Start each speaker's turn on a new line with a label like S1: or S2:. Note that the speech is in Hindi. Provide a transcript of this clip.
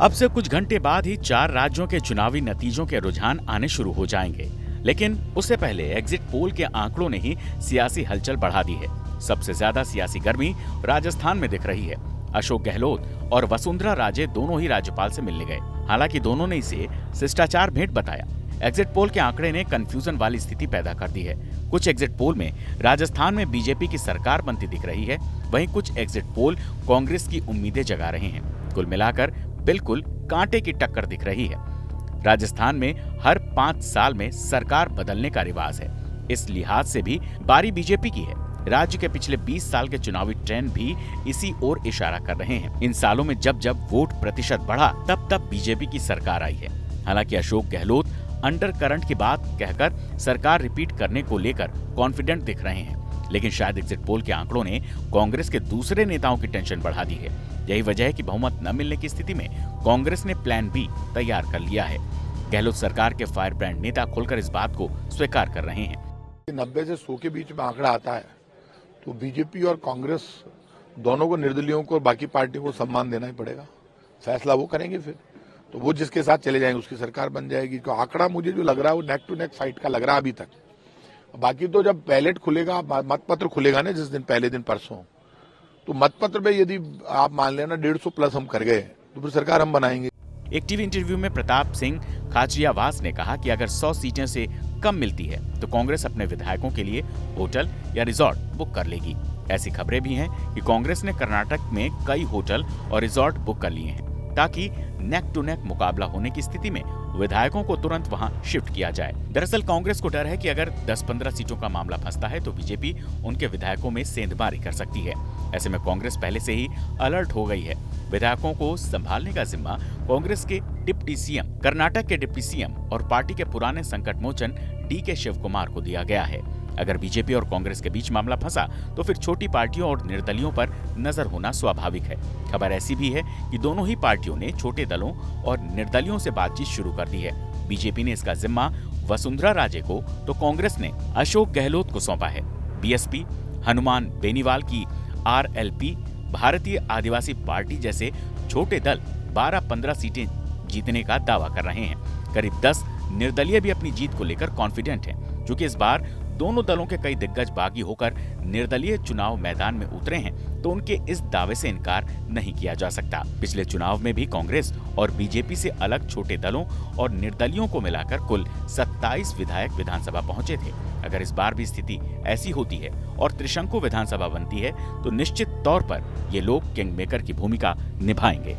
S1: अब से कुछ घंटे बाद ही 4 राज्यों के चुनावी नतीजों के रुझान आने शुरू हो जाएंगे, लेकिन उससे पहले एग्जिट पोल के आंकड़ों ने ही सियासी हलचल बढ़ा दी है। सबसे ज्यादा सियासी गर्मी राजस्थान में दिख रही है। अशोक गहलोत और वसुंधरा राजे दोनों ही राज्यपाल से मिलने गए, हालांकि दोनों ने इसे शिष्टाचार भेंट बताया। एग्जिट पोल के आंकड़े ने कंफ्यूजन वाली स्थिति पैदा कर दी है। कुछ एग्जिट पोल में राजस्थान में बीजेपी की सरकार बनती दिख रही है, वहीं कुछ एग्जिट पोल कांग्रेस की उम्मीदें जगा रहे हैं। कुल मिलाकर बिल्कुल कांटे की टक्कर दिख रही है। राजस्थान में हर 5 साल में सरकार बदलने का रिवाज है। इस लिहाज से भी बारी बीजेपी की है। राज्य के पिछले 20 साल के चुनावी ट्रेंड भी इसी ओर इशारा कर रहे हैं। इन सालों में जब जब वोट प्रतिशत बढ़ा, तब तब बीजेपी की सरकार आई है। हालांकि अशोक गहलोत अंडर करंट की बात कहकर सरकार रिपीट करने को लेकर कॉन्फिडेंट दिख रहे हैं, लेकिन शायद एग्जिट पोल के आंकड़ों ने कांग्रेस के दूसरे नेताओं की टेंशन बढ़ा दी है। यही वजह है कि बहुमत न मिलने की स्थिति में कांग्रेस ने प्लान बी तैयार कर लिया है। गहलोत सरकार के फायर ब्रांड नेता खुलकर इस बात को स्वीकार कर रहे हैं।
S2: 90 से 100 के बीच में आंकड़ा आता है तो बीजेपी और कांग्रेस दोनों को, निर्दलीयों को, बाकी पार्टियों को सम्मान देना ही पड़ेगा। फैसला वो करेंगे, फिर तो वो जिसके साथ चले जाएंगे उसकी सरकार बन जाएगी। तो आंकड़ा मुझे जो लग रहा है वो नेक टू नेक फाइट का लग रहा है अभी तक। बाकी तो जब बैलेट खुलेगा, मतपत्र खुलेगा ना जिस दिन, पहले दिन परसों, तो मतपत्र में यदि आप मान लेना 150 प्लस हम कर गए तो फिर सरकार हम बनाएंगे।
S1: एक टीवी इंटरव्यू में प्रताप सिंह खाचरियावास ने कहा कि अगर 100 सीटें से कम मिलती है तो कांग्रेस अपने विधायकों के लिए होटल या रिजॉर्ट बुक कर लेगी। ऐसी खबरें भी हैं कि कांग्रेस ने कर्नाटक में कई होटल और रिजॉर्ट बुक कर लिए हैं, ताकि नेक टू नेक मुकाबला होने की स्थिति में विधायकों को तुरंत वहां शिफ्ट किया जाए। दरअसल कांग्रेस को डर है कि अगर 10-15 सीटों का मामला फंसता है तो बीजेपी उनके विधायकों में सेंधमारी कर सकती है। ऐसे में कांग्रेस पहले से ही अलर्ट हो गई है। विधायकों को संभालने का जिम्मा कांग्रेस के डिप्टी सीएम, कर्नाटक के डिप्टी सीएम और पार्टी के पुराने संकट मोचन डी.के. शिवकुमार को दिया गया है। अगर बीजेपी और कांग्रेस के बीच मामला फंसा तो फिर छोटी पार्टियों और निर्दलियों पर नजर होना स्वाभाविक है। खबर ऐसी भी है कि दोनों ही पार्टियों ने छोटे दलों और निर्दलियों से बातचीत शुरू कर दी है। बीजेपी ने इसका जिम्मा वसुंधरा राजे को तो कांग्रेस ने अशोक गहलोत को सौंपा है। बीएसपी, हनुमान बेनीवाल की आरएलपी, भारतीय आदिवासी पार्टी जैसे छोटे दल 12-15 सीटें जीतने का दावा कर रहे हैं। करीब 10 निर्दलीय भी अपनी जीत को लेकर कॉन्फिडेंट हैं, क्योंकि इस बार दोनों दलों के कई दिग्गज बागी होकर निर्दलीय चुनाव मैदान में उतरे हैं, तो उनके इस दावे से इनकार नहीं किया जा सकता। पिछले चुनाव में भी कांग्रेस और बीजेपी से अलग छोटे दलों और निर्दलियों को मिलाकर कुल 27 विधायक विधानसभा पहुंचे थे। अगर इस बार भी स्थिति ऐसी होती है और त्रिशंकु विधानसभा बनती है तो निश्चित तौर पर ये लोग किंग मेकर की भूमिका निभाएंगे।